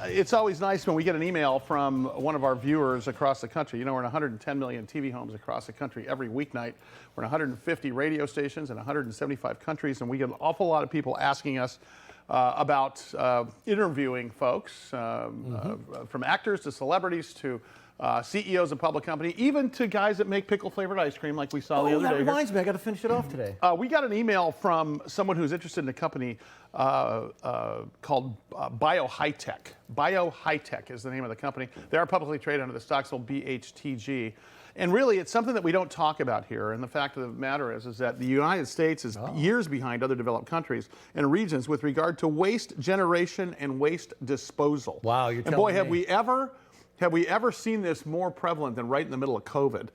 it's always nice when we get an email from one of our viewers across the country. You know, we're in 110 million TV homes across the country every weeknight. We're in 150 radio stations in 175 countries, and we get an awful lot of people asking us about interviewing folks, from actors to celebrities to CEOs of public company, even to guys that make pickle-flavored ice cream like we saw the other day. That reminds me, I got to finish it off today. We got an email from someone who's interested in a company called BIoHiTech. BIoHiTech is the name of the company. They are publicly traded under the stock symbol BHTG. And really, it's something that we don't talk about here. And the fact of the matter is that the United States is years behind other developed countries and regions with regard to waste generation and waste disposal. Wow, you're telling boy, me. have we ever seen this more prevalent than right in the middle of COVID?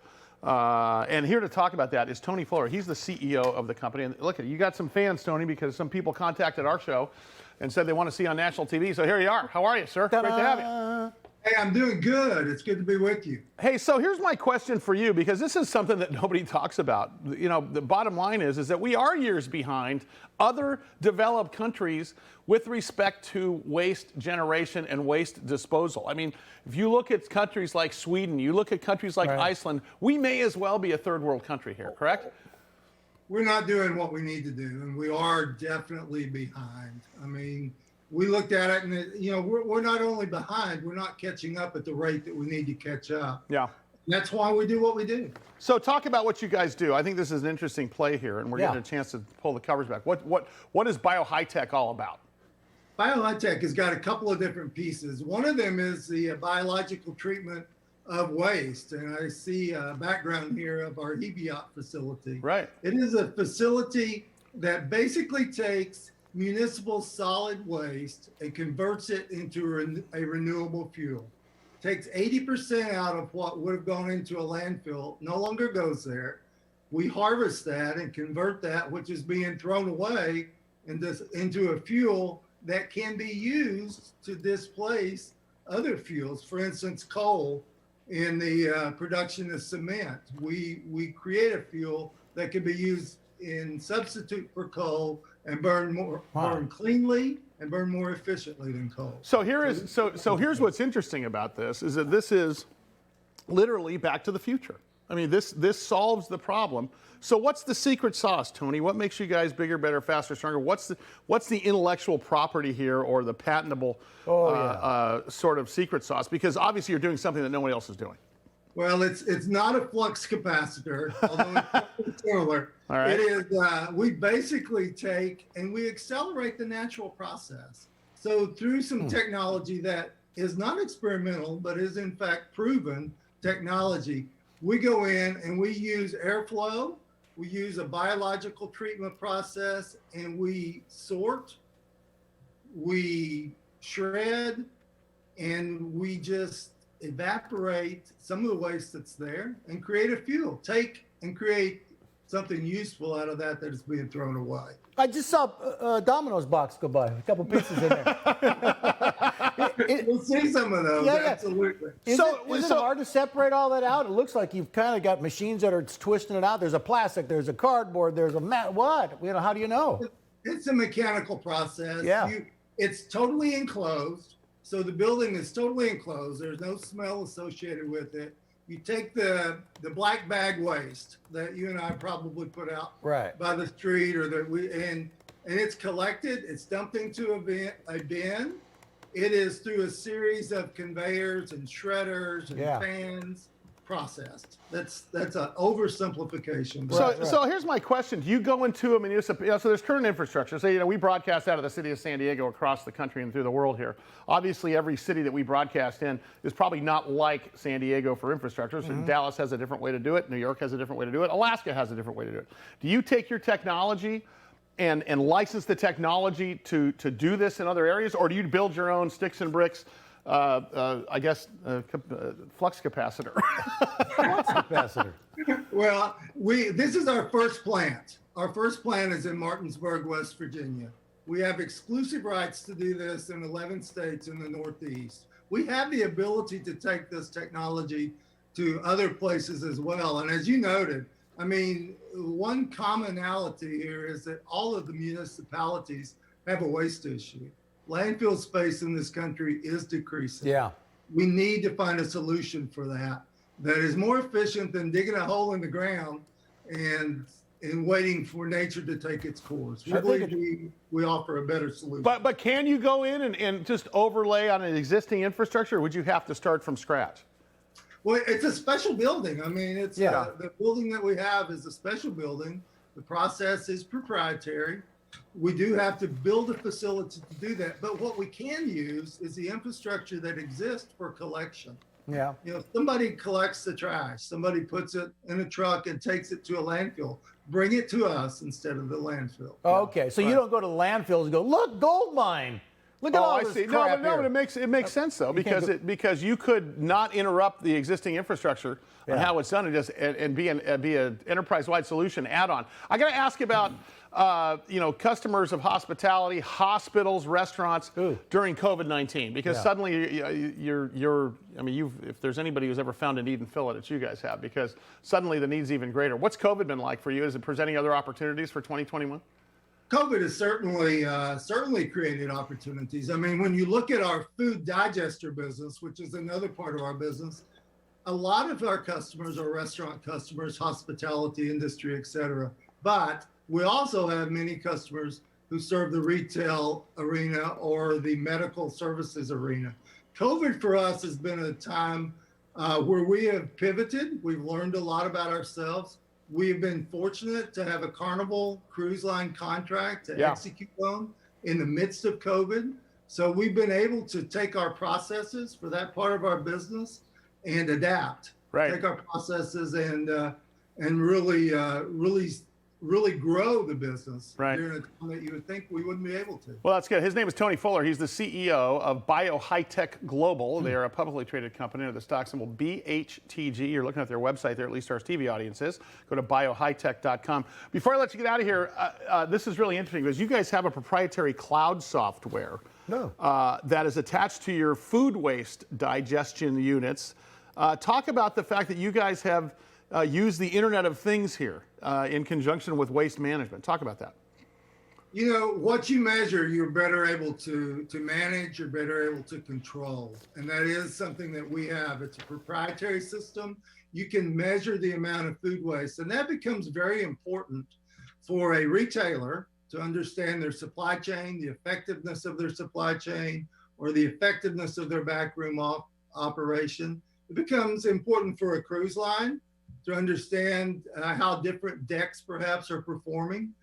And here to talk about that is Tony Fuller. He's the CEO of the company. And look, you got some fans, Tony, because some people contacted our show and said they want to see you on national TV. So here you are. How are you, sir? Ta-da. Great to have you. Hey, I'm doing good. It's good to be with you. Hey, so here's my question for you, because this is something that nobody talks about. You know, the bottom line is that we are years behind other developed countries with respect to waste generation and waste disposal. I mean, if you look at countries like Sweden, you look at countries like Iceland, we may as well be a third world country here, correct? We're not doing what we need to do, and we are definitely behind. I mean, we looked at it, and you know, we're not only behind, we're not catching up at the rate that we need to catch up. Yeah. That's why we do what we do. So talk about what you guys do. I think this is an interesting play here, and we're getting a chance to pull the covers back. What is BIoHiTech all about? BIoHiTech has got a couple of different pieces. One of them is the biological treatment of waste, and I see a background here of our BIoHiTech facility. Right. It is a facility that basically takes municipal solid waste and converts it into a renewable fuel. Takes 80% out of what would have gone into a landfill, no longer goes there. We harvest that and convert that, which is being thrown away, into a fuel that can be used to displace other fuels. For instance, coal in the production of cement. We create a fuel that can be used in substitute for coal and burn cleanly and burn more efficiently than coal. So here's what's interesting about this is that this is literally Back to the Future. I mean, this solves the problem. So what's the secret sauce, Tony? What makes you guys bigger, better, faster, stronger? What's the intellectual property here, or the patentable sort of secret sauce? Because obviously you're doing something that no one else is doing. Well, it's not a flux capacitor, although it's similar. All right. It is, we basically take and we accelerate the natural process. So through some technology that is not experimental, but is in fact proven technology, we go in and we use airflow, we use a biological treatment process, and we sort, we shred, and we just evaporate some of the waste that's there and create a fuel. Take and create something useful out of that is being thrown away. I just saw a Domino's box go by, a couple pieces in there. We'll see some of those, absolutely. Is it hard to separate all that out? It looks like you've kind of got machines that are twisting it out. There's a plastic, there's a cardboard, there's a mat. What? You know, how do you know? It's a mechanical process. Yeah. It's totally enclosed. So the building is totally enclosed. There's no smell associated with it. You take the black bag waste that you and I probably put out by the street, or and it's collected. It's dumped into a bin. It is through a series of conveyors and shredders and fans processed. That's an oversimplification. So here's my question. Do you go into a municipal, so there's current infrastructure. So, we broadcast out of the city of San Diego across the country and through the world here. Obviously, every city that we broadcast in is probably not like San Diego for infrastructure. So Dallas has a different way to do it. New York has a different way to do it. Alaska has a different way to do it. Do you take your technology and license the technology to do this in other areas, or do you build your own sticks and bricks flux capacitor? Flux capacitor. Well, this is our first plant. Our first plant is in Martinsburg, West Virginia. We have exclusive rights to do this in 11 states in the Northeast. We have the ability to take this technology to other places as well. And as you noted, I mean, one commonality here is that all of the municipalities have a waste issue. Landfill space in this country is decreasing. Yeah. We need to find a solution for that is more efficient than digging a hole in the ground and waiting for nature to take its course. We believe we offer a better solution. But can you go in and just overlay on an existing infrastructure, or would you have to start from scratch? Well, it's a special building. I mean, it's the building that we have is a special building. The process is proprietary. We do have to build a facility to do that. But what we can use is the infrastructure that exists for collection. Yeah. You know, somebody collects the trash, somebody puts it in a truck and takes it to a landfill. Bring it to us instead of the landfill. Okay, so you don't go to landfills and go, look, gold mine. Look at all this crap No, here. but it makes sense though, because you could not interrupt the existing infrastructure on how it's done and be an enterprise-wide solution add-on. I got to ask about customers of hospitality, hospitals, restaurants during COVID-19, because suddenly if there's anybody who's ever found a need and fill it, it's you guys have, because suddenly the need's even greater. What's COVID been like for you? Is it presenting other opportunities for 2021? COVID has certainly created opportunities. I mean, when you look at our food digester business, which is another part of our business, a lot of our customers are restaurant customers, hospitality industry, et cetera. But we also have many customers who serve the retail arena or the medical services arena. COVID for us has been a time where we have pivoted. We've learned a lot about ourselves. We've been fortunate to have a Carnival Cruise Line contract to execute on in the midst of COVID. So we've been able to take our processes for that part of our business and adapt. Right. Take our processes and really grow the business during a time that you would think we wouldn't be able to. Well, that's good. His name is Tony Fuller. He's the CEO of BIoHiTech Global. They are a publicly traded company under the stock symbol BHTG. You're looking at their website there, at least our TV audience is. Go to biohitech.com. Before I let you get out of here, this is really interesting because you guys have a proprietary cloud software that is attached to your food waste digestion units. Talk about the fact that you guys have used the Internet of Things here in conjunction with waste management. Talk about that. You know, what you measure, you're better able to manage, you're better able to control. And that is something that we have. It's a proprietary system. You can measure the amount of food waste. And that becomes very important for a retailer to understand their supply chain, the effectiveness of their supply chain, or the effectiveness of their backroom operation. It becomes important for a cruise line to understand how different decks perhaps are performing.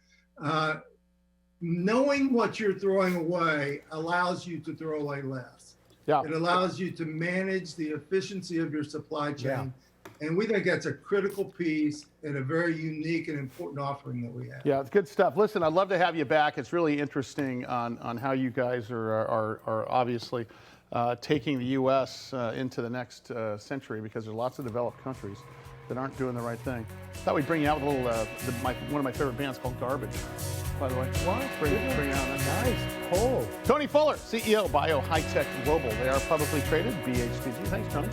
Knowing what you're throwing away allows you to throw away less. Yeah. It allows you to manage the efficiency of your supply chain. And we think that's a critical piece and a very unique and important offering that we have. Yeah, it's good stuff. Listen, I'd love to have you back. It's really interesting on how you guys are obviously taking the U.S. into the next century, because there's lots of developed countries that aren't doing the right thing. Thought we'd bring you out with a little, one of my favorite bands called Garbage, by the way. What? Bring you out. Nice. Cool. Tony Fuller, CEO, BIoHiTech Global. They are publicly traded, BHTG. Thanks, Tony.